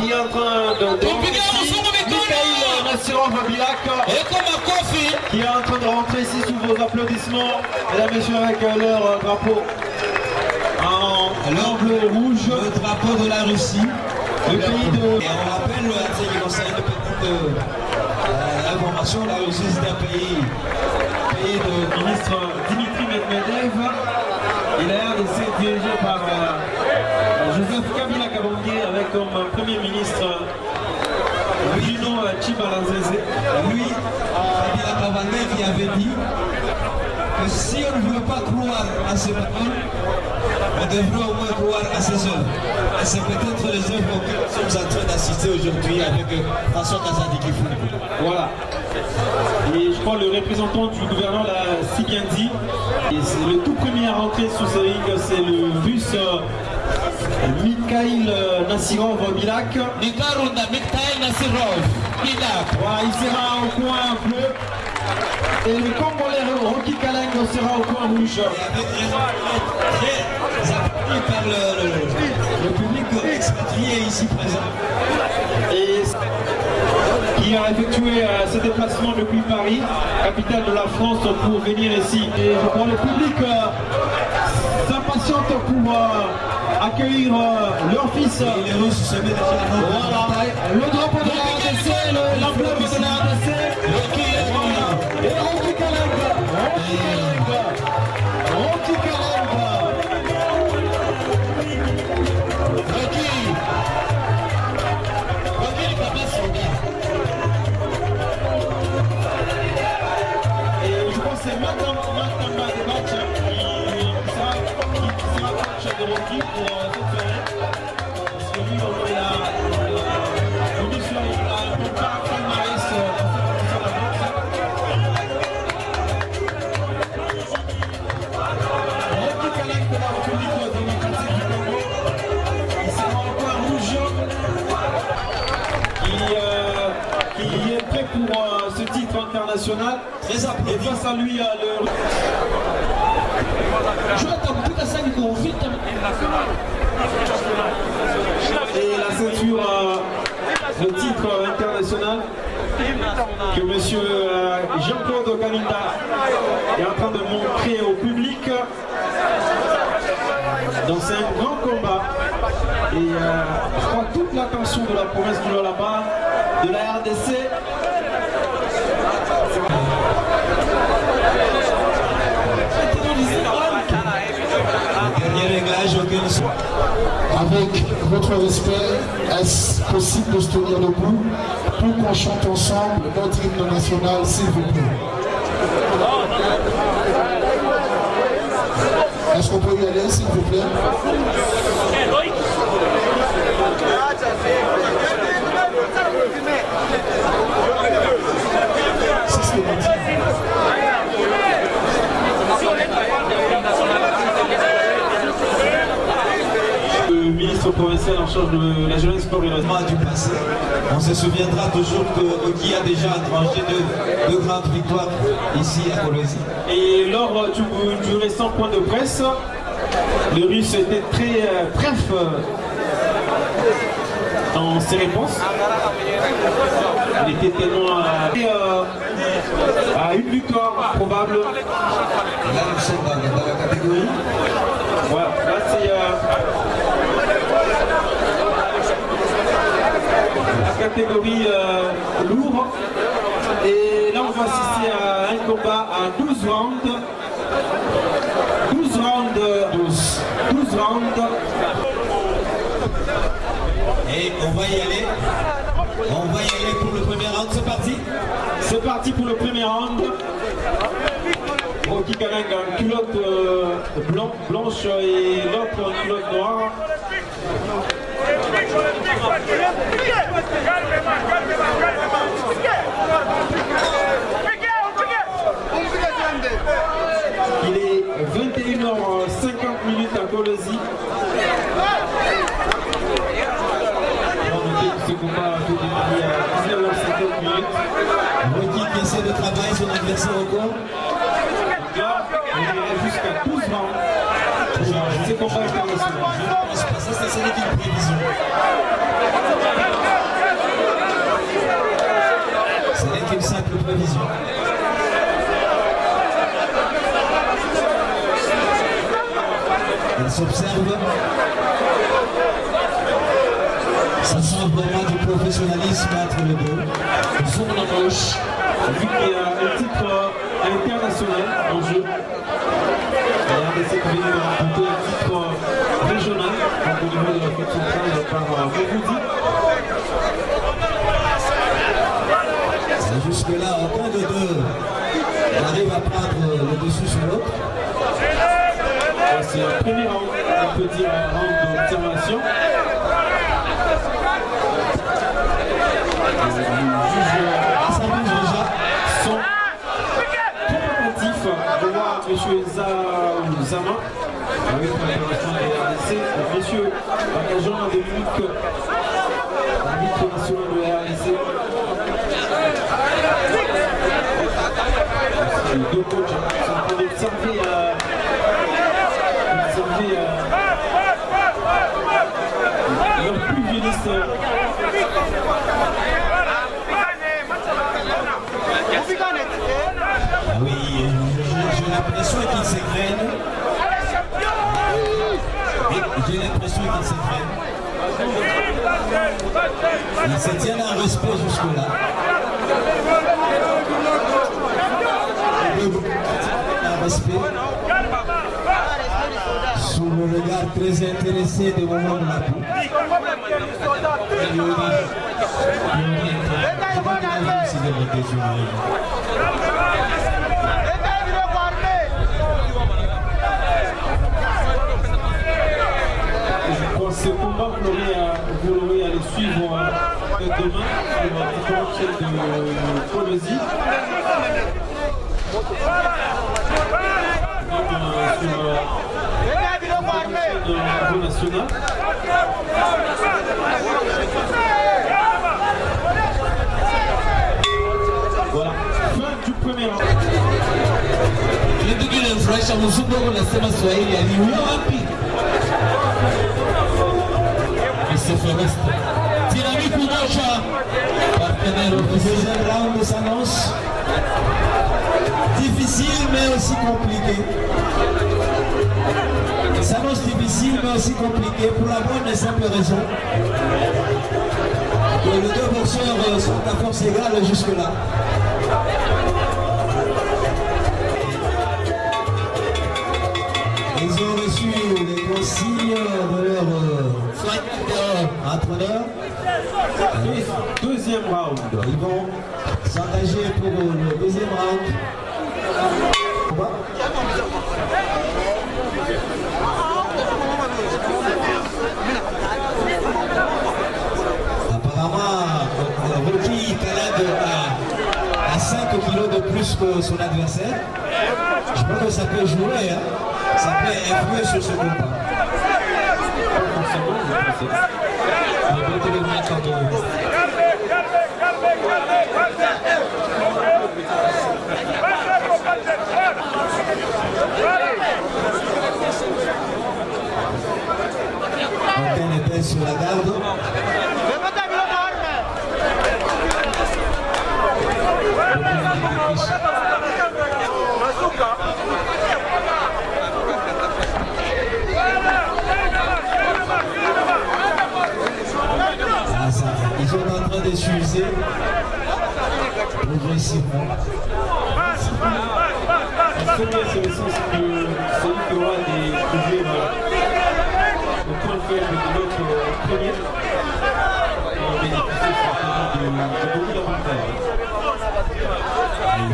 qui est en train de Mikhail Nassirov-Bilak qui est en train de rentrer ici sous vos applaudissements, mesdames et messieurs, avec leur drapeau en bleu et rouge, le drapeau de la Russie, le pays de... Et on rappelle, qui concerne une petite information, la Russie c'est un pays de ministre Dimitri Medvedev, et la RDC est dirigée par Joseph Kabila Kabange avec comme premier ministre Bruno Chibalanzese. Lui, Kabila Kabange qui avait dit que si on ne veut pas croire à ce matin, on devrait au moins croire à ses œuvres. Et c'est peut-être les œuvres auxquelles nous sommes en train d'assister aujourd'hui avec François Kazadi-Kifou. Voilà. Et je crois que le représentant du gouvernement l'a si bien dit. Et c'est le tout premier à rentrer sous ces rings, c'est le russe Mikhail Nassirov-Bilak. Mikhail Nassirov-Bilak. Voilà, il sera au coin bleu. Et le Congolais Rocky Kalengo sera au coin rouge. Et avec raison, très appuyé par le public expatrié ici présent. Et qui a effectué ce déplacement depuis Paris, capitale de la France, pour venir ici. Et je crois que le public s'impatiente pour accueillir leur fils. Et les Russes se mettent voilà. Le drapeau de la RDC, l'emblème de la RDC. Et Rocky Kalenga. Rocky Kalenga. Rocky le papa soldat. Et je pense que c'est maintenant des matchs qui sera coach de Rocky pour cette soirée. Parce que lui, on a un peu pas palmarès sur la boxe. Rocky Kalenga de la République démocratique du Congo. Il sera en coin rouge. Qui est prêt pour ce titre international. Très applaudi. Et face à lui, le... Et la ceinture, le titre international que M. Jean-Claude Kalinda est en train de montrer au public. Donc c'est un grand combat. Et je crois toute l'attention de la province du Lualaba, de la RDC. Avec votre respect, est-ce possible de se tenir debout pour qu'on chante ensemble notre hymne national, s'il vous plaît? Est-ce qu'on peut y aller, s'il vous plaît? Le ministre provincial en charge de la jeunesse, sport et la du passé. On se souviendra toujours que Oki a déjà engrangé deux grandes victoires ici à Kolwezi. Et lors du récent point de presse, le russe était très bref dans ses réponses. Il était tellement à une victoire probable. Là, nous sommes dans la catégorie. Voilà, là c'est la catégorie lourd. Et là on va assister à un combat à 12 rounds. 12 rounds. Et on va y aller. On va y aller pour le premier round, c'est parti. C'est parti pour le premier round. Rocky Kalenga en culotte blanche et l'autre en culotte noire. Il est 21h50 à Kolwezi. Ce combat a été démarré à 19h50. Rocky qui essaie de travailler son adversaire au corps. Là, on irait jusqu'à 12 rounds. C'est combat international. Ça, c'est l'équipe prévision. s'observe. Ça sent vraiment du professionnalisme entre les deux. Ils sont dans la gauche, vu qu'il y a un titre international en jeu. La RDC qui vient de remporter un titre régional, donc au niveau de la fête centrale par Mouroudi. Jusque-là, aucun de deux n'arrive à prendre le dessus sur l'autre. C'est un premier round, on peut dire un round d'observation. Les juges sont compétitifs de voir M. Zama avec l'intervention de la RDC, M. Bagajan Dominique, l'arbitre national de la RDC. Les deux coachs sont en train d'observer leur pugiliste. Ah oui, j'ai l'impression qu'ils s'égrènent. J'ai l'impression qu'ils s'égrènent. Ils se tiennent en respect jusque-là. Un respect. Sous le regard très intéressé de Mohamed Lapou. Je pense que ce combat, vous l'aurez à les suivre demain sur différentes chaînes de Polésie. Sur le niveau national. Voilà, fin du premier round. Kitu kinamfurahisha mzungu unasema Swahili aliuliwa wapi? Mr. Forrest. Dynamique Umoja, partenaire Le officiel. deuxième round s'annonce difficile mais aussi compliqué. Ça s'annonce difficile mais aussi compliqué pour la bonne et simple raison que les deux boxeurs sont à force égale jusque-là. Ils ont reçu les consignes de leur entraîneur. Deuxième round. Ils vont s'engager pour le deuxième round. Apparemment, Rocky Kalad a 5 kilos de plus que son adversaire. Je crois que ça peut jouer, hein. Ça peut influer sur ce combat. Antenne était sur la garde. Ils sont en train de s'user progressivement. Ce qui est bien, c'est aussi que celui qui aura des toujours au point faible de notre premier va bénéficier certainement de beaucoup d'avantages. Il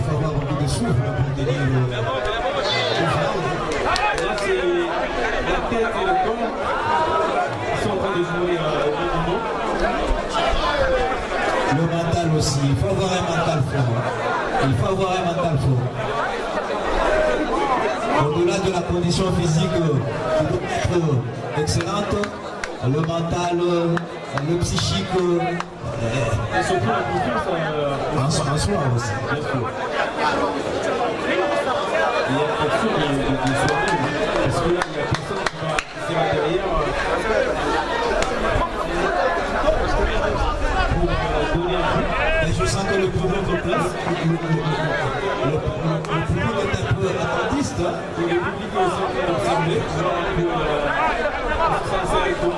faut avoir beaucoup de souffle pour tenir le Là, c'est la tête et le corps qui sont en train de jouer au même moment. Le mental aussi, il faut avoir un mental fort. Il faut avoir un mental fort. Au-delà de la condition physique qui doit être excellente, le mental, le psychique, Et surtout la confiance en soi aussi. bien sûr. Il y a quelque chose de soi-même, parce que là, il y a personne qui va derrière pour donner un coup. Et je sens que le public est est un peu attentiste. Et le public est aussi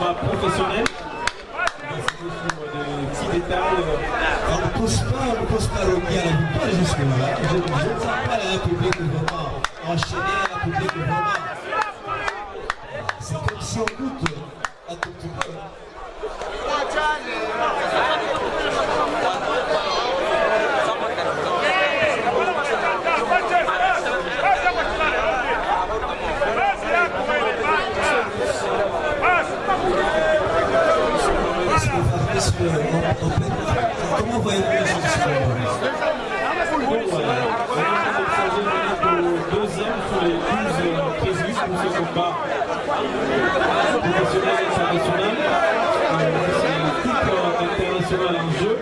combat professionnel. Sur de petits détails. On ne pousse pas Rocky à la victoire jusque-là. Je ne sens pas la République vraiment enchaîner la République vraiment. C'est comme si on goûte un tout petit peu. Comment voyez-vous les choses? Deuxième sur les 12 prévus pour ce combat professionnel et international. C'est le titre international en jeu.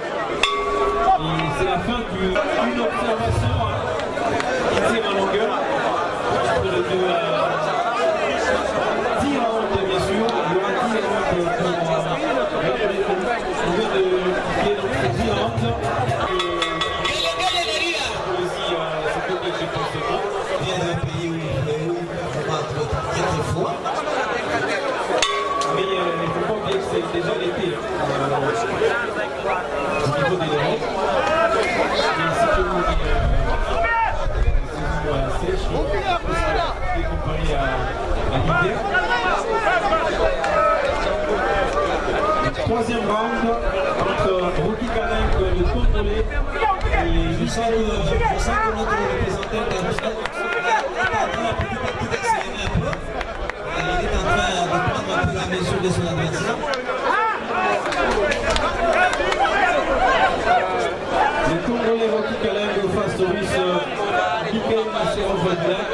Et c'est la fin d'une observation qui tire en longueur entre les deux 10 rounds, bien sûr. Il y aura 10 rounds on vient de quitter donc ces 10 rounds. Mais il ne faut pas oublier que c'est déjà l'été au niveau des drogues. Et si tout le monde est sèche, comparé à l'hiver. Troisième round entre Rocky Kalenk, le Congolais, et Je sens que notre représentant international est en train petit à petit d'accélérer un peu. Il est en train de prendre un peu la mesure de son adversaire. le Congolais Rocky Kalenk face au Russe Mikhail Nasserov-Black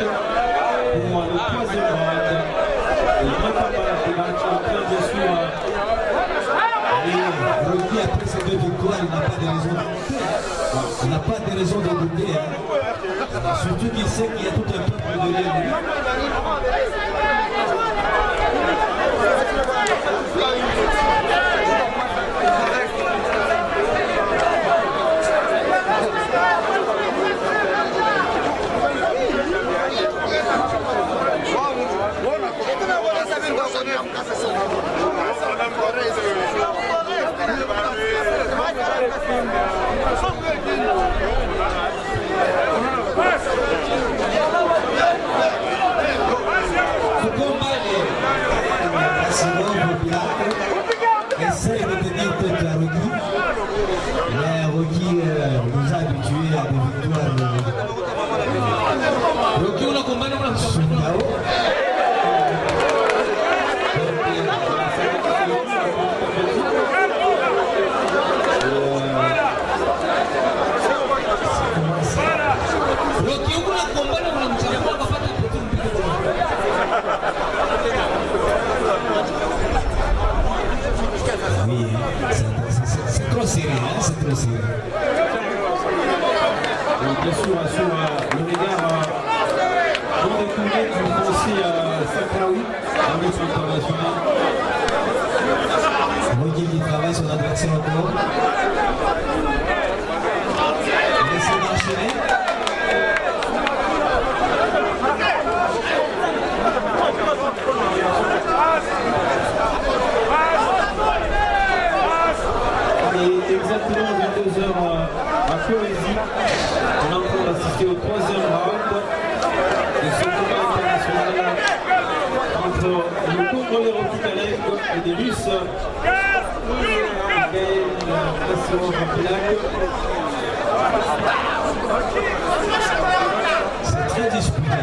pour le troisième round. Il n'y a pas mal de matchs en train de suivre. Et Rocky, après ces deux victoires, il n'a pas de raison de douter. Il n'a pas de raison de douter. Surtout qu'il sait qu'il y a tout un peuple derrière lui. Essaye de tenir tête à Rocky. Mais Rocky nous a habitués à des victoires. Rocky una combate con la Rocky una combate con la mchana kwa pata Oui, c'est trop serré, hein, c'est trop serré. Et bien sûr, sur le regard non détourné du Français Sakraoui, un autre international. Rocky qui travaille son adversaire encore. Il essaie d'enchaîner. Et exactement 22h à Poésie, on est en train d'assister au troisième round de ce combat international entre le Congolais Rocky Kalenk et des Russes Mikhail Nasserov-Black. C'est très disputé.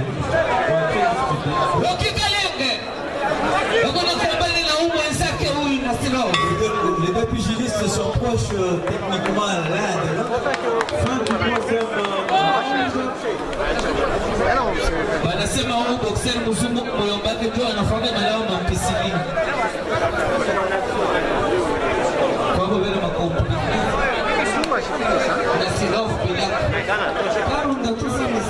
Rocky Kalenk. Les deux pugilistes sont proches techniquement l'un de l'autre. Fin du troisième round. Wanasema huyu boxer mzungu moyo wake tu anafanya malao mampisili. Kwa hivyo vile makomplika. Na Nasserov bila. Karunda tu sana.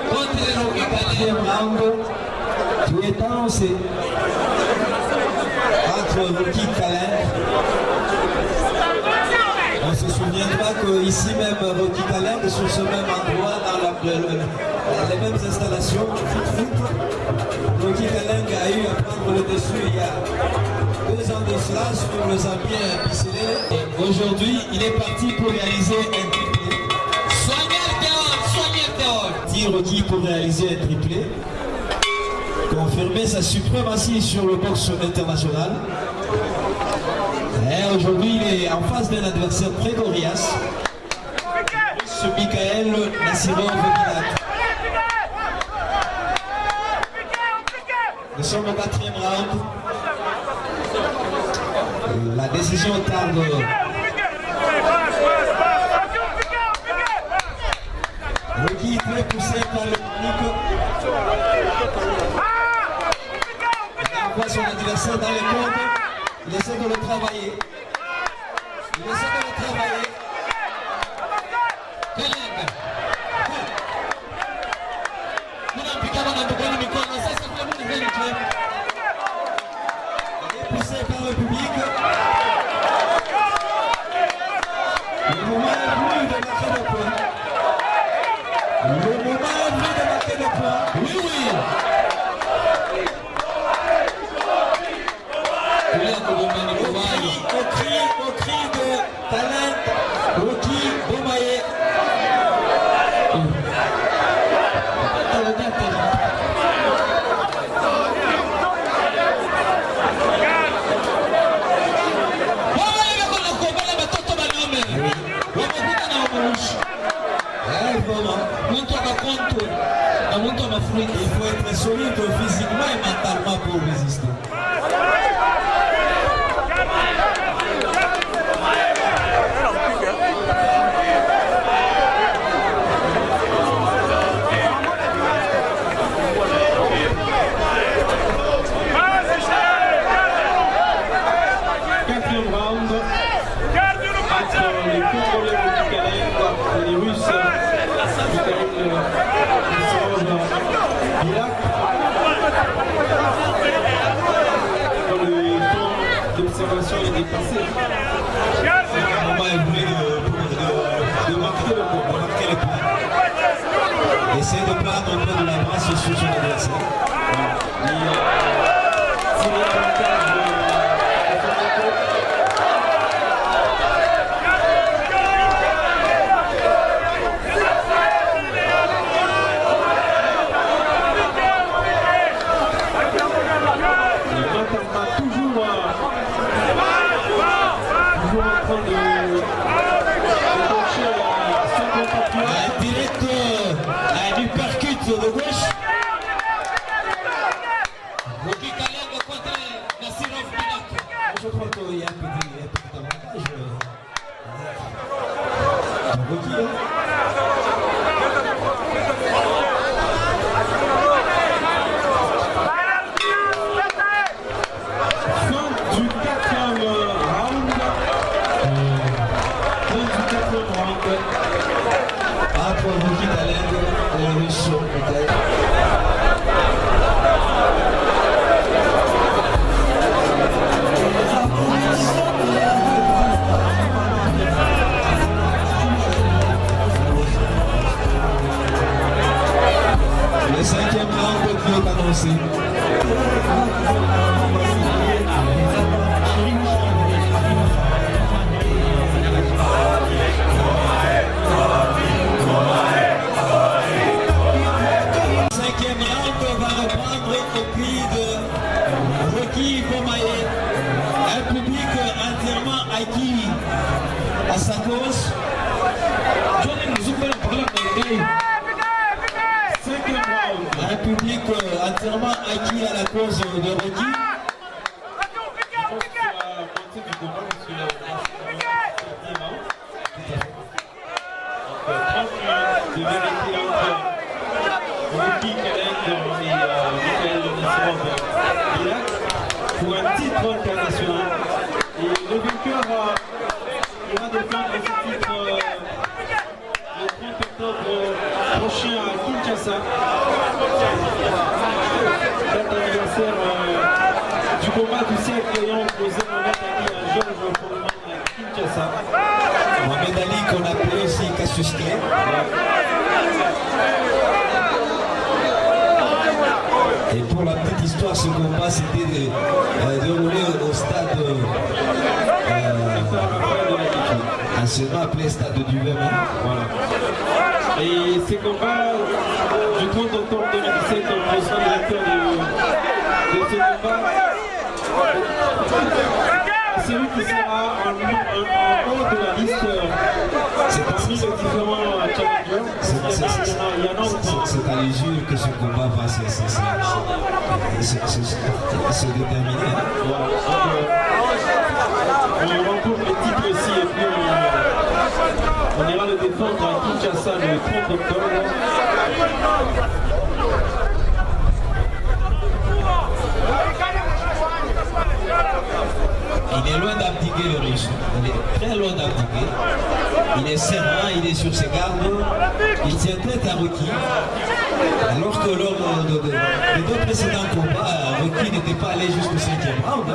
Contre Rocky Deuxième round qui est annoncé entre Rocky Kalenk. On se souviendra qu'ici même Rocky Kalenk, sur ce même endroit, dans la les mêmes installations. Rocky Kalenga a eu à prendre le dessus il y a 2 ans de cela sur le Zambien Pisselé. Et aujourd'hui, il est parti pour réaliser un triplé. Soignez Théol. Rocky pour réaliser un triplé. Confirmer sa suprématie sur le boxe international. Et aujourd'hui, il est en face d'un adversaire très coriace. Ce Michael Nassirov Bilat. Nous sommes au 4e round. La décision tarde. Rocky très poussé par le public. Il envoie son adversaire dans les cordes. Il essaie de le travailler. Il est poussé par le public. Le moment est venu de marquer le point. Oui. Au cri de talent, Rocky Bomaye. Il faut être solide physiquement et mentalement pour résister. L'observation est dépassée. Le moment est venu de marquer le point. Essayer de prendre un peu de l'avance sur son adversaire. Direct du percute de gauche. Rocky Kalenga contre Nassirov Bilat. Je crois qu'il y a un petit avantage. Rocky. Fin du 4e round. Entre Rocky Kalenga et le russe peut-être. Le 5e round qui est annoncé. Un public entièrement acquis à sa cause. 5e round. Un public entièrement acquis à la cause de Rocky. De vérité entre Rocky Kalenga et Michael Nassirov Bilat pour un titre international. Et le vainqueur ira défendre ce titre le 30 octobre prochain à Kinshasa. Date d'anniversaire du combat du siècle ayant opposé Mohamed Ali à Georges Foreman à Kinshasa. Mohamed Ali qu'on appelait aussi Cassius Clay. Et pour la petite histoire, ce combat s'était déroulé au stade anciennement appelé stade du Vermin. Voilà. Et ces combats du 30 octobre 2017, on sera directeur de ce combat. C'est lui qui sera en haut de la liste parmi les différents challengers. Il y en a autant. C'est à l'usure que ce combat va se déterminer. Voilà. On remporte le titre ici et puis on ira le défendre à Kinshasa le 30 octobre. Il est loin d'abdiquer le riche, il est très loin d'abdiquer. Il est serein, il est sur ses gardes, il tient tête à Rocky. Alors que lors des deux précédents combats, Rocky n'était pas allé jusqu'au 5e round.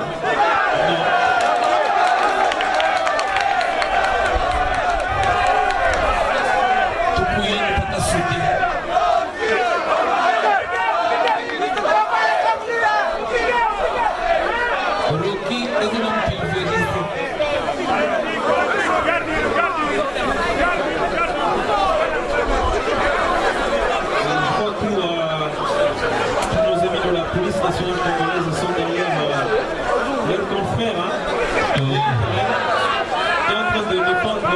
Tokuya n'est pas sauté. Rocky est un homme pulvérisé. Je crois que tous nos amis de la police nationale congolaise sont derrière leur confrère qui est en train de défendre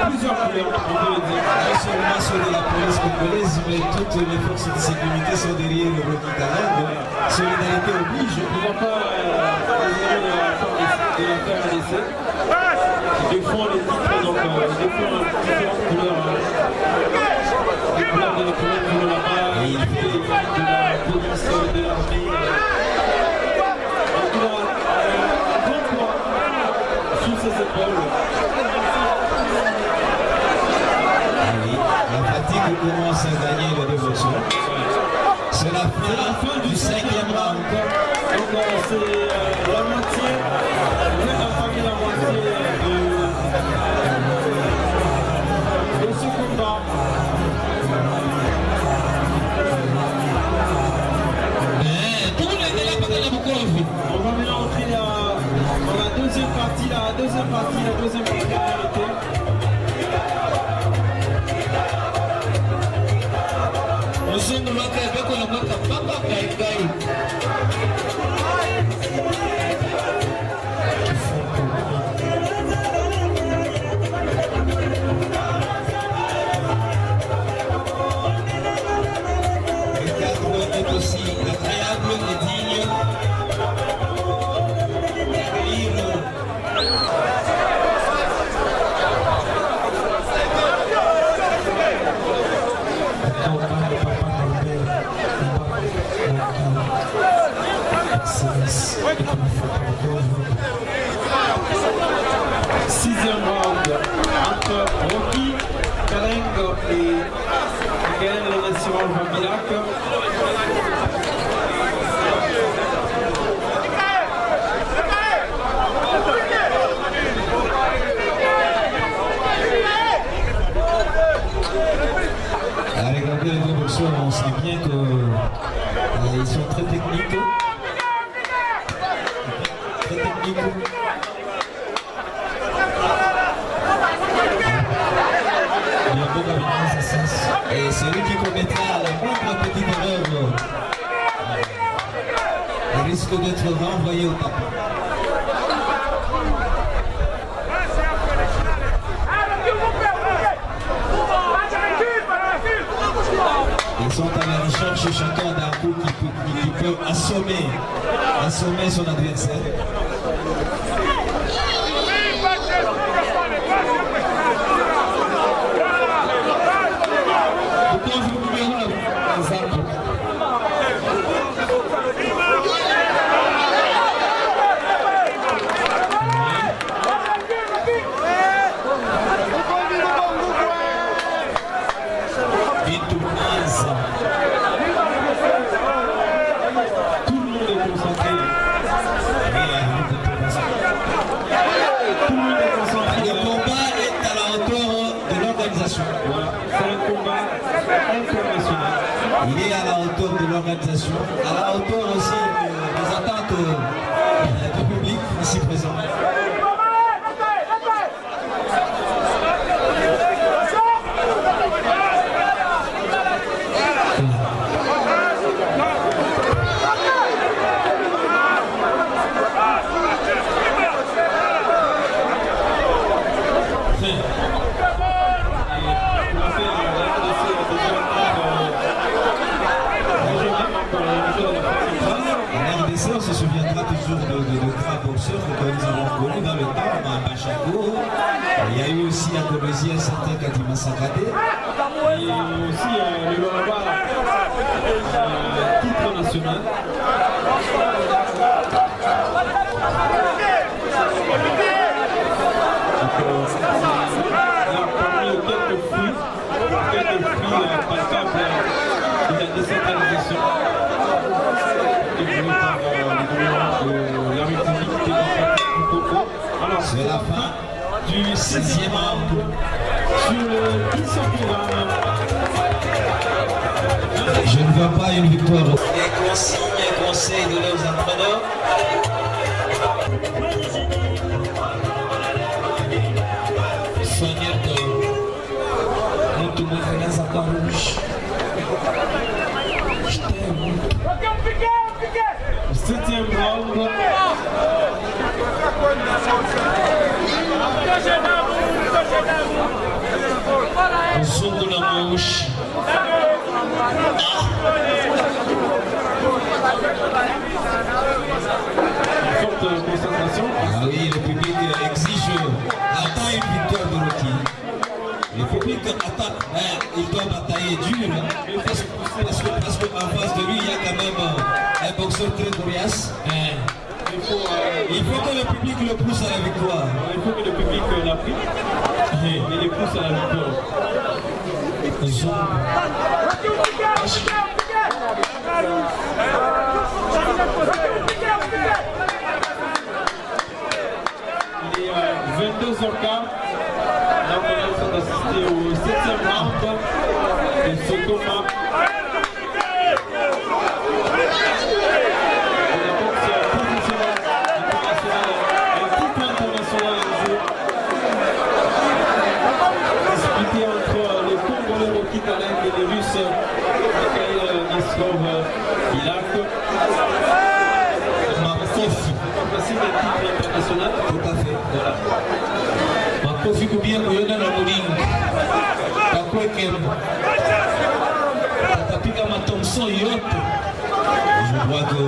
plusieurs couleurs, on peut le dire. Non seulement ceux de la police congolaise, mais toutes les forces de sécurité sont derrière le Rocky Talent. Solidarité oblige. Je ne vois pas les amis de la FARDC qui défendent les titres, donc ils défendent différentes couleurs. Les couleurs de la couleur de là-bas, de la police, de l'armée. Donc il a un grand poids sur ses épaules. Ah oui, la fatigue commence à gagner le dévotion. C'est la fin du 5e round. Donc c'est la moitié, on a entamé la moitié de ce combat. On va maintenant entrer dans la deuxième partie, la deuxième partie de la vérité. Muzungu lwake beko na mwaka papa kaikai. Le cadre est aussi agréable et digne d'accueillir Sixième round entre Rocky Kalengo et Gaël National Vabilac. À regarder les deux boxeurs, on sent bien qu'ils sont très techniques. Très techniques. Il y a beaucoup de sens. Et celui qui commettra la moindre petite erreur risque d'être renvoyé au tapis. Ils sont à la recherche chacun d'un coup qui peut assommer son adversaire. Pourquoi vous pouvez un exemple? Tout le monde est concentré. l'organisation, à la hauteur aussi des attentes du public ici présent. On se souviendra toujours de grands boxeurs que nous avons connus dans le temps, Bachako. Il y a eu aussi à Konosi un certain Kadima Sakade. Et aussi le Luamba, titre national. Il a parmi quelques fruits palpables de la décentralisation. C'est la fin du 6e round sur le 10e programme. Je ne vois pas une victoire. Les consignes et conseils de leurs entraîneurs. Sonia de Moutoumoufenas à Parouche. Je t'aime. 7e round. Zungu na Mouche. Forte concentration. Ah oui, le public exige, attend une victoire de Rocky. Le public attend, il doit batailler dur, parce qu'en face de lui, il y a quand même un boxeur très coriace. Il faut que le public le pousse à la victoire. Il faut que le public la prie et les pousse à la victoire. Il est 22h15. Là, on est en train d'assister au 7e round de ce combat. Et les Russes, Mikhail Neslov, Ilak. Markov. Facile des titres internationaux. Tout à fait. Voilà. Markov Kubia Koyona na Mouling. Kakweke. Kapiga Matomson Yop. Je crois que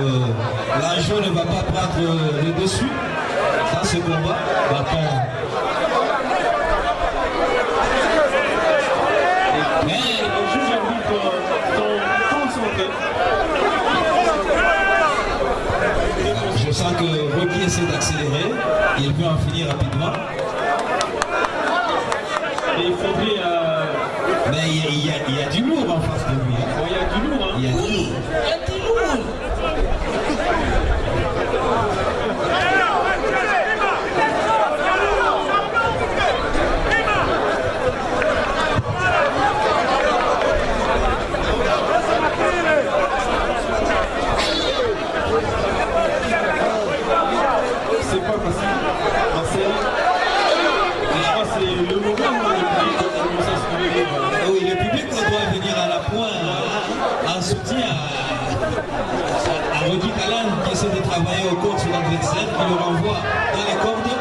l'enjeu ne va pas prendre le dessus dans ce combat. Mais les juges arbitres sont concentrés. Je sens que Rocky essaie d'accélérer. Il veut en finir rapidement. Et il faudrait... Mais il y a du lourd en face de lui. Hein. Bon, il y a du lourd. Hein. Il y a du lourd. C'est pas facile. Marcel, je crois que c'est le moment où le public commence à se réveiller. Oui, le public doit venir à la pointe en soutien à Rocky Kalan qui essaie de travailler au cours sur l'adversaire, qui le renvoie dans les cordes.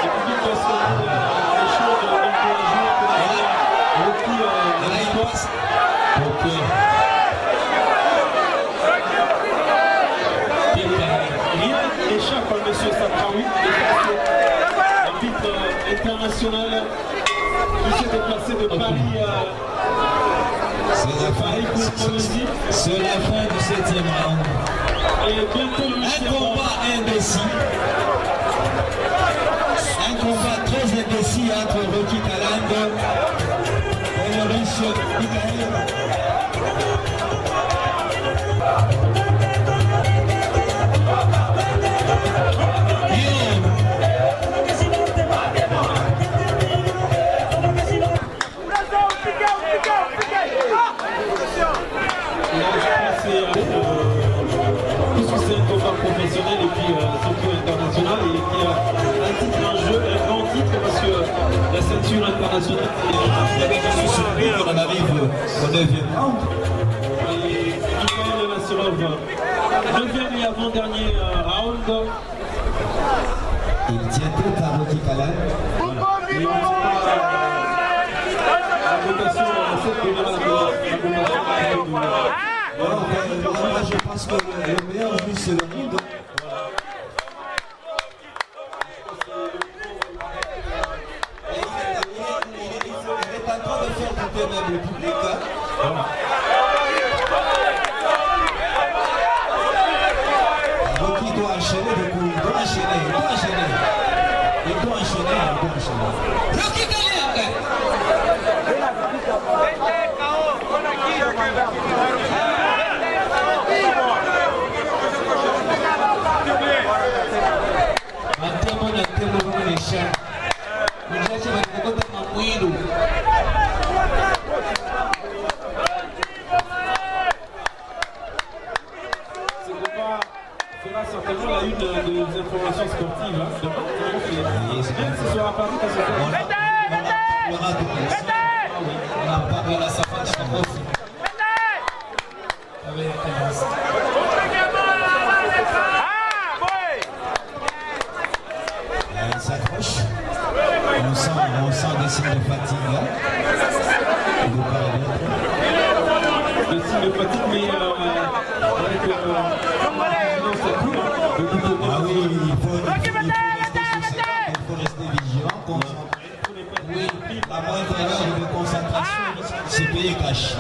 Le public doit se réveiller. Les choses encouragées pour Rocky. Et là, il passe. Donc, rien n'échappe à M. Satraoui, arbitre international qui s'est déplacé de Paris c'est la fin du 7e round. et bientôt le 8e Un combat indécis. Un combat très indécis entre Rocky Kalan et le Russe Mikhail. Là, je pense que c'est blessure internationale. Je suis surpris qu'on en arrive au 9e round. Et Mikhail Nassirov, 9e et avant-dernier round. Il tient tête à Rocky Kalan. Et on sera la votation à cette première Moi, je pense que le meilleur joueur c'est le monde. Il est en train de faire douter même le public. Donc il doit enchaîner, il doit enchaîner. Rocky Kalan. Matemo na temo kuonesha. Mjache wanakota mamwilu. C'est là certainement la une des informations sportives. Même si ce sera pas tout à ce On en parlera sa fête à Kofi. Il s'accroche. On sent des signes de fatigue. des signes de fatigue, mais avec ah oui, il faut rester vigilant, concentré. Oui, la moindre erreur de concentration, c'est payé cash.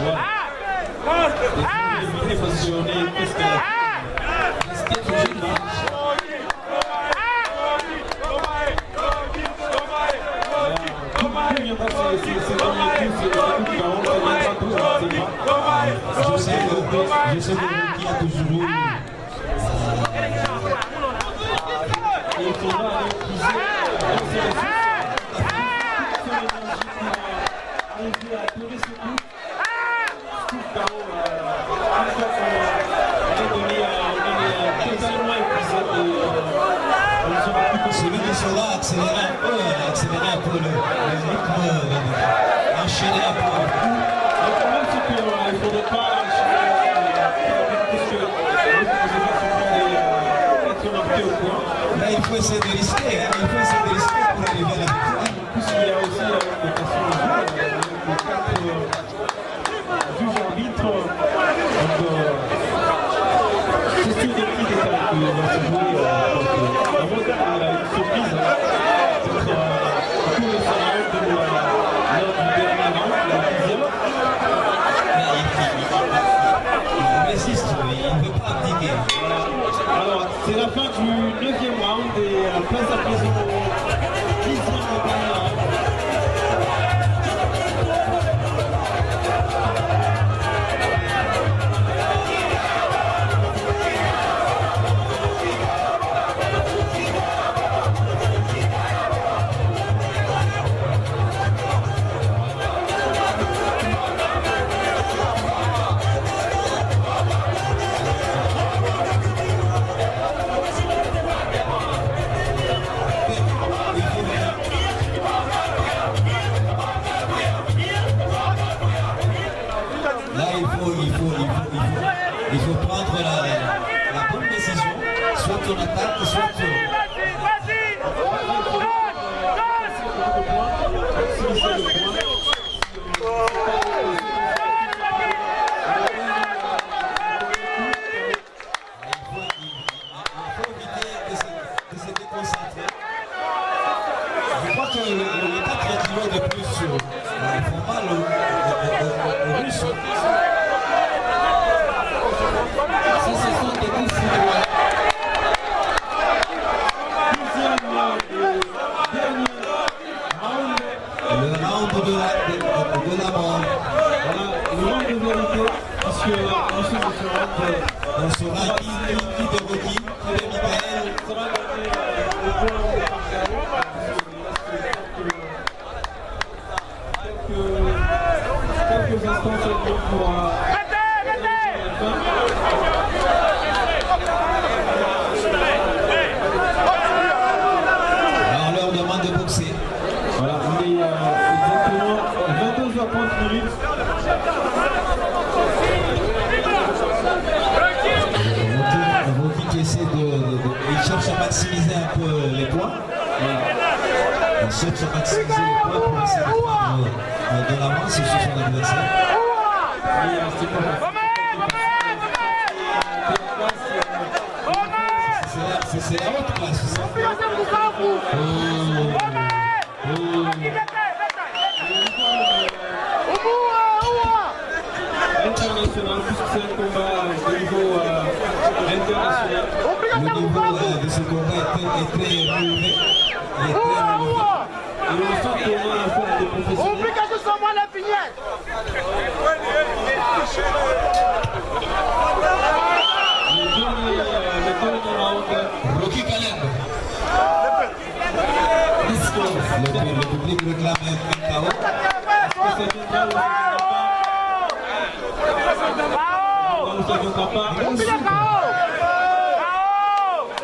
éviter parce qu'on est presque rester toujours dans je sais que Rocky a toujours eu et il faudra aller puiser dans ses ressources, arriver à tenir ce coup. Tout KO, une fois qu'on est totalement épuisé et on sera plus possible. celui qui sera accéléré un peu le rythme, enchaîner un peu. Le problème c'est qu'il ne faudrait pas Là, il faut essayer de risquer, hein. Il faut essayer de risquer pour arriver à la victoire. En plus, il y a aussi la façon de jouer, les 4 juges arbitres. Donc, c'est sur des petits détails que va se jouer. Avant, il y a une surprise. C'est tout le scénario de lors du dernier round, la 10e. Il résiste, il ne peut pas abdiquer. Alors, c'est la fin du 9e round et place à présent au 10e de dernier round. Là, il faut prendre la bonne décision. Soit on attaque, soit on... Il faut éviter de se déconcentrer. Je crois que les 4 kilos de plus font mal aux Russes. Ça, ce sont des coups foudroyants. Le round de la mort. Voilà, le round de vérité, puisque On saura qui de Rocky, qui de Michael. sera gagné au point où il part quelques instants seulement pour Alors on leur demande de boxer. voilà, il est maximiser un peu les points. On souhaite maximiser les points pour essayer de prendre de l'avance sur son adversaire. C'est la haute classe. International, puisque c'est un combat de niveau international. Le niveau de ce combat est très relevé. Il est très relevé. Et on sent qu'on a affaire à des professionnels. Le dernier round, Rocky Caleb. Le public réclame un KO.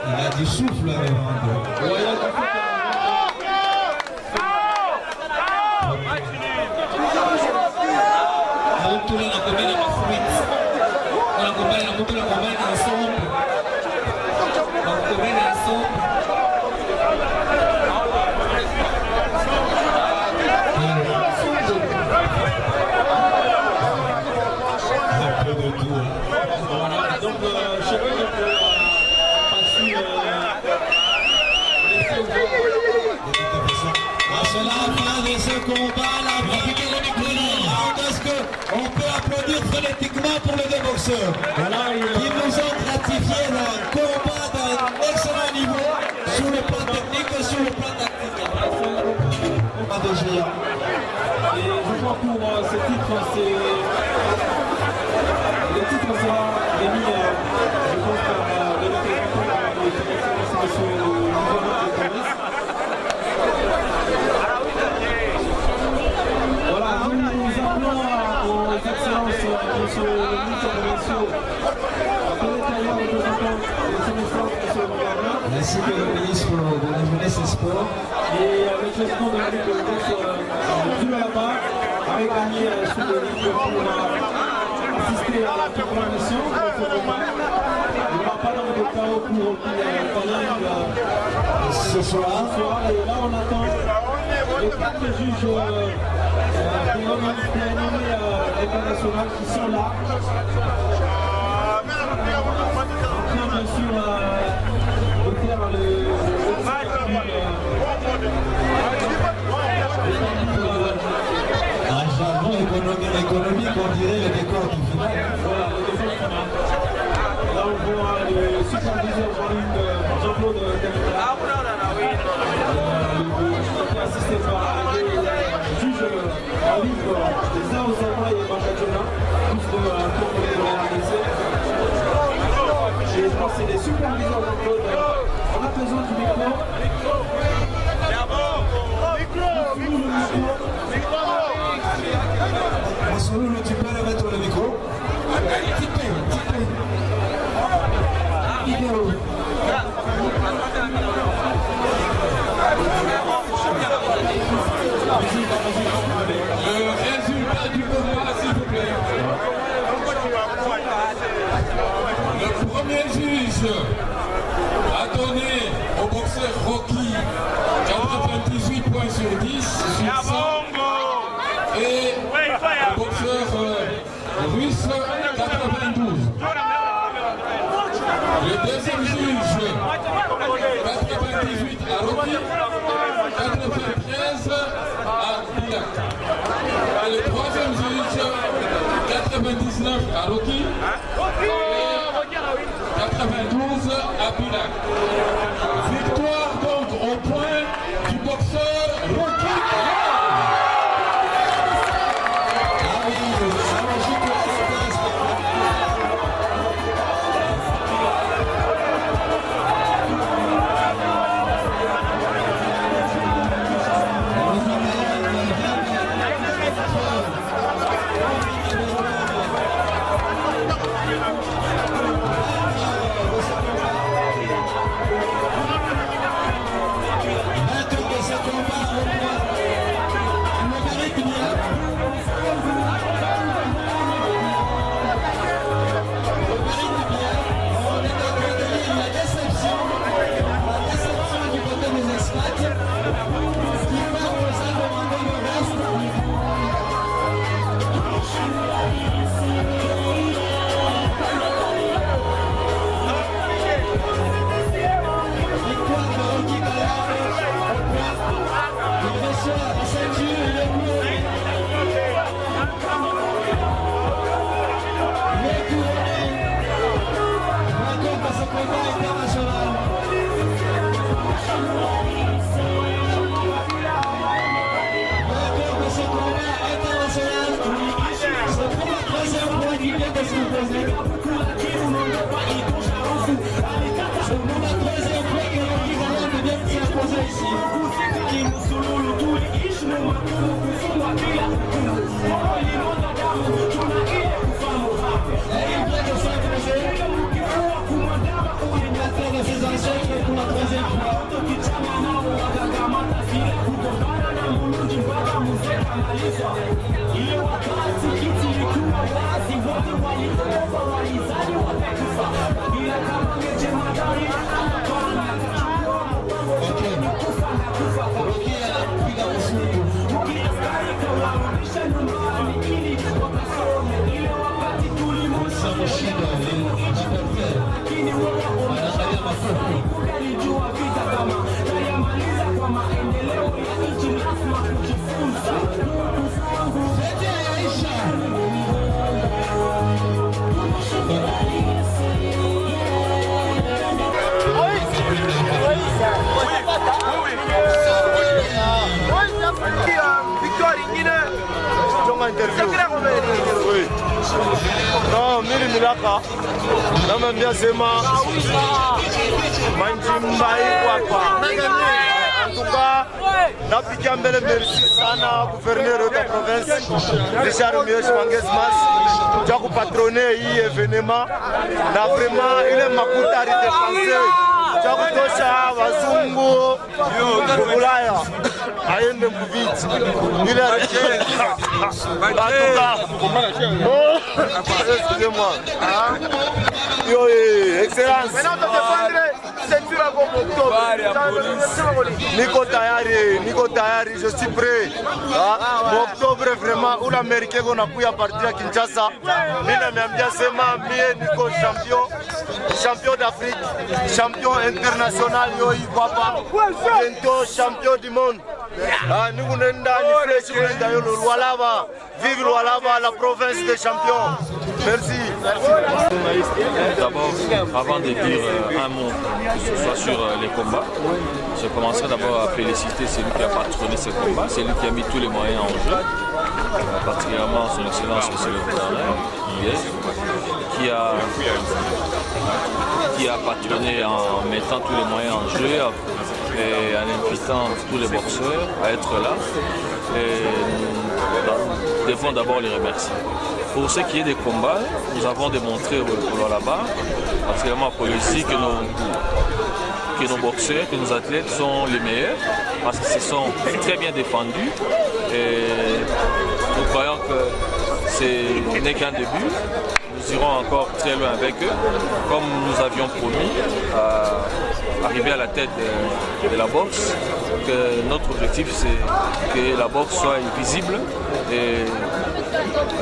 Il a du souffle à revendre. donc chacun peut passer C'est la fin de ce combat, la pratique est est-ce qu'on peut applaudir frénétiquement pour les deux boxeurs qui nous ont gratifié d'un combat d'un excellent niveau sur le plan technique et sur le plan tactique. Combat de géant. Et je crois pour ce titre, le titre sera remis, je pense, par le représentant de monsieur le gouverneur de Paris. Voilà, nous appelons aux excellences, monsieur le ministre de l'Intervention, représentant des excellences, monsieur le gouverneur, ainsi que le ministre de la Jeunesse et Sport. et le président de la Ligue de boxe du là-bas avait gagné sous le livre pour assister à la proclamation de ce combat. Il n'y aura pas dans le chaos pour Ce soir, et là on attend les 4 juges nommés internationaux qui sont là. En train bien sûr de faire le un jargon économique, on dirait le décor du final. voilà, le défense finale. Là on voit le superviseur Jean-Claude Delta, qui est assisté par les juges en livre, les Aozama et Bakadjona, plus de contrôler de la RDC. Et je pense que c'est des superviseurs Jean-Claude. On a besoin du micro. Massoulou, tu peux remettre le micro? Le résultat du combat, s'il vous plaît. Le premier juge a donné au boxeur Rocky 98 points sur 10 sur 100 et au boxeur russe 92. Le deuxième juge 98 à Rocky, 93 à Bilak. Et le troisième juge 99 à Rocky et 92 à Bilak. Victoire donc au point du boxeur Rocky. Maître de ce combat, Non, Miri Milaka. Non, mais bien c'est ma. Manjimbaï quoi. En tout cas, na piqué un bel merci sana gouverneur de la province. Richard Mieux Mangesmas. Tu as patronné ce événement. Là vraiment, il est ma coutari de français. Tu as kutosha wazungu. Bulaya. Aende vite. Il est en tout cas. Excusez-moi. Yo, excellence. Maintenant, tu défendrais ceinture comme octobre. Nico Tayari, je suis prêt. Mon octobre, vraiment, où l'Américain qu'on a pu partir à Kinshasa. Nico champion d'Afrique, champion international, bientôt champion du monde. Vive Lualaba, la province des champions. Merci. D'abord, avant de dire un mot, que ce soit sur les combats, je commencerai d'abord à féliciter celui qui a patronné ces combats, celui qui a mis tous les moyens en jeu, particulièrement son excellence monsieur le gouverneur, qui a patronné en mettant tous les moyens en jeu et en invitant tous les boxeurs à être là. Et nous devons d'abord les remercier. Pour ce qui est des combats, nous avons démontré là-bas, particulièrement à Colosie, que nos boxeurs, que nos athlètes sont les meilleurs, parce qu'ils se sont très bien défendus. Et nous croyons que ce n'est qu'un début. Nous irons encore très loin avec eux, comme nous avions promis à arriver à la tête de la boxe, que notre objectif c'est que la boxe soit visible et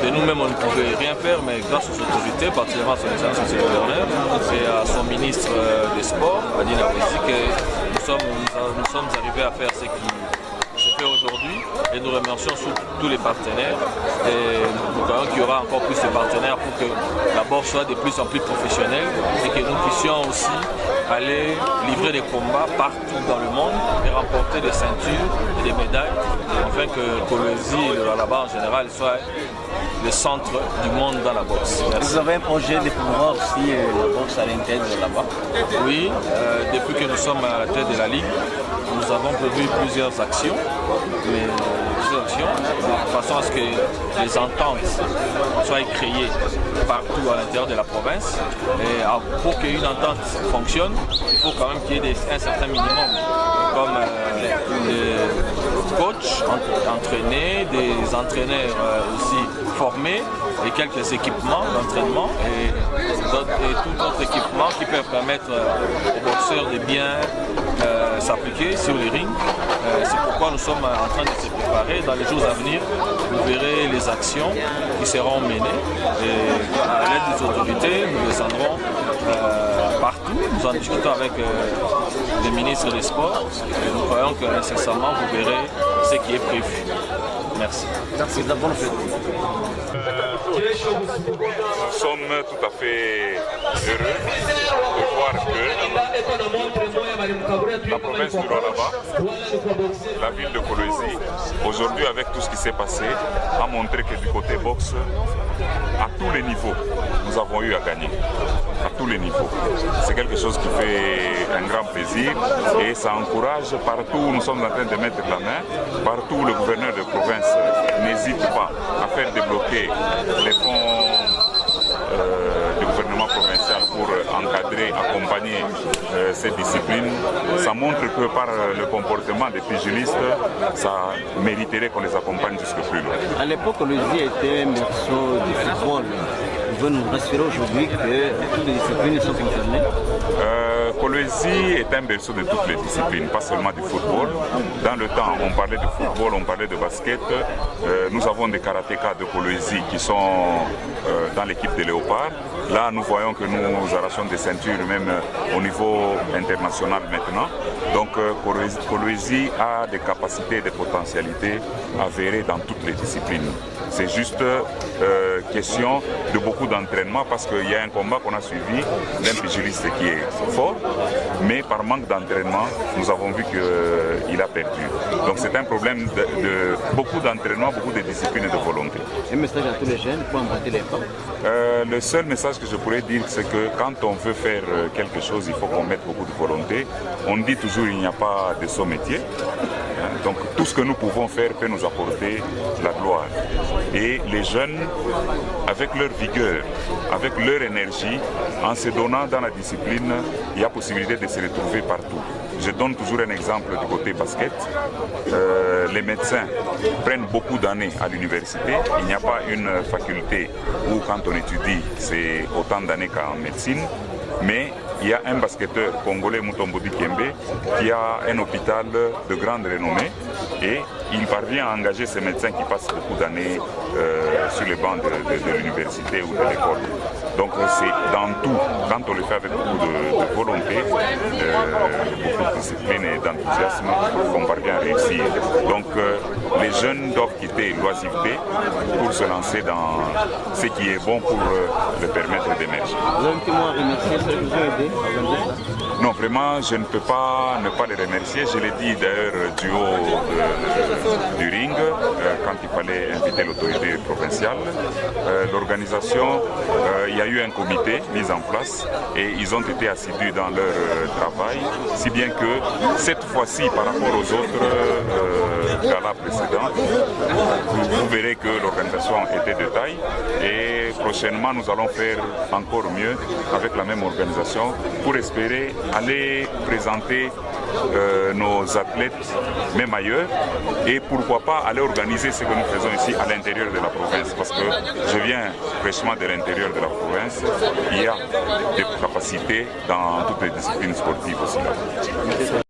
de nous-mêmes on ne pouvait rien faire, mais grâce aux autorités, particulièrement à son excellence monsieur le gouverneur et à son ministre des Sports, Adina Wezi, que nous sommes arrivés à faire ce qui se fait aujourd'hui et nous remercions tous les partenaires et nous croyons qu'il y aura encore plus de partenaires pour que la boxe soit de plus en plus professionnelle et que nous puissions aussi aller livrer des combats partout dans le monde et remporter des ceintures et des médailles afin que Colosie et le Lualaba en général soient le centre du monde dans la boxe. Merci. Vous avez un projet de pouvoir aussi la boxe à l'intérieur là-bas? Oui, depuis que nous sommes à la tête de la Ligue, nous avons prévu plusieurs actions, de façon à ce que les ententes soient créées partout à l'intérieur de la province. Et pour qu'une entente fonctionne, il faut quand même qu'il y ait un certain minimum, comme des coachs entraînés, des entraîneurs aussi formés et quelques équipements d'entraînement et tout autre équipement qui peut permettre aux boxeurs de bien s'appliquer sur les rings. C'est pourquoi nous sommes en train de se préparer. Dans les jours à venir, vous verrez les actions qui seront menées et à l'aide des autorités, nous descendrons partout. Nous en discutons avec le ministre des Sports et nous croyons qu'incessamment vous verrez ce qui est prévu. Merci. Merci d'abord. Nous sommes tout à fait heureux de voir que la province du Lualaba, la ville de Colosie, aujourd'hui avec tout ce qui s'est passé, a montré que du côté boxe, à tous les niveaux, nous avons eu à gagner. À tous les niveaux. C'est quelque chose qui fait un grand plaisir et ça encourage partout où nous sommes en train de mettre la main, partout où le gouverneur de province n'hésite pas à faire débloquer les fonds du gouvernement provincial pour encadrer, accompagner cette discipline. Ça montre que par le comportement des pugilistes, ça mériterait qu'on les accompagne jusque plus loin. À l'époque, Colosie était un berceau du football. Vous pouvez nous rassurer aujourd'hui que toutes les disciplines sont concernées? Colosie est un berceau de toutes les disciplines, pas seulement du football. Dans le temps, on parlait de football, on parlait de basket. Nous avons des karatékas de Colosie qui sont dans l'équipe des Léopards. Là, nous voyons que nous arrachons des ceintures même au niveau international maintenant. Donc, Colosie a des capacités et des potentialités avérées dans toutes les disciplines. C'est juste question de beaucoup d'entraînement parce qu'il y a un combat qu'on a suivi d'un pugiliste qui est fort, mais par manque d'entraînement, nous avons vu qu'il a perdu. Donc c'est un problème de beaucoup d'entraînement, beaucoup de discipline et de volonté. Un message à tous les jeunes pour emboîter les pas. Le seul message que je pourrais dire, c'est que quand on veut faire quelque chose, il faut qu'on mette beaucoup de volonté. On dit toujours qu'il n'y a pas de saut métier. Donc tout ce que nous pouvons faire peut nous apporter la gloire. Et les jeunes, avec leur vigueur, avec leur énergie, en se donnant dans la discipline, il y a possibilité de se retrouver partout. Je donne toujours un exemple du côté basket. Les médecins prennent beaucoup d'années à l'université. Il n'y a pas une faculté où quand on étudie, c'est autant d'années qu'en médecine. Mais il y a un basketteur congolais, Mutombo Dikembe, qui a un hôpital de grande renommée et il parvient à engager ces médecins qui passent beaucoup d'années sur les bancs de l'université ou de l'école. Donc c'est dans tout, quand on le fait avec beaucoup de volonté, beaucoup de discipline et d'enthousiasme, qu'on parvient à réussir. Donc les jeunes doivent quitter l'oisiveté pour se lancer dans ce qui est bon pour leur permettre d'émerger. Vous avez un petit mot à remercier ceux qui vous ont aidé à organiser ça? Non, vraiment, je ne peux pas ne pas les remercier. Je l'ai dit d'ailleurs du haut du ring, quand il fallait inviter l'autorité provinciale. L'organisation, il y a eu un comité mis en place et ils ont été assidus dans leur travail, si bien que cette fois-ci, par rapport aux autres galas précédents, vous verrez que l'organisation était de taille et prochainement, nous allons faire encore mieux avec la même organisation pour espérer aller présenter nos athlètes, même ailleurs, et pourquoi pas aller organiser ce que nous faisons ici à l'intérieur de la province, parce que je viens fraîchement de l'intérieur de la province, il y a des capacités dans toutes les disciplines sportives aussi là.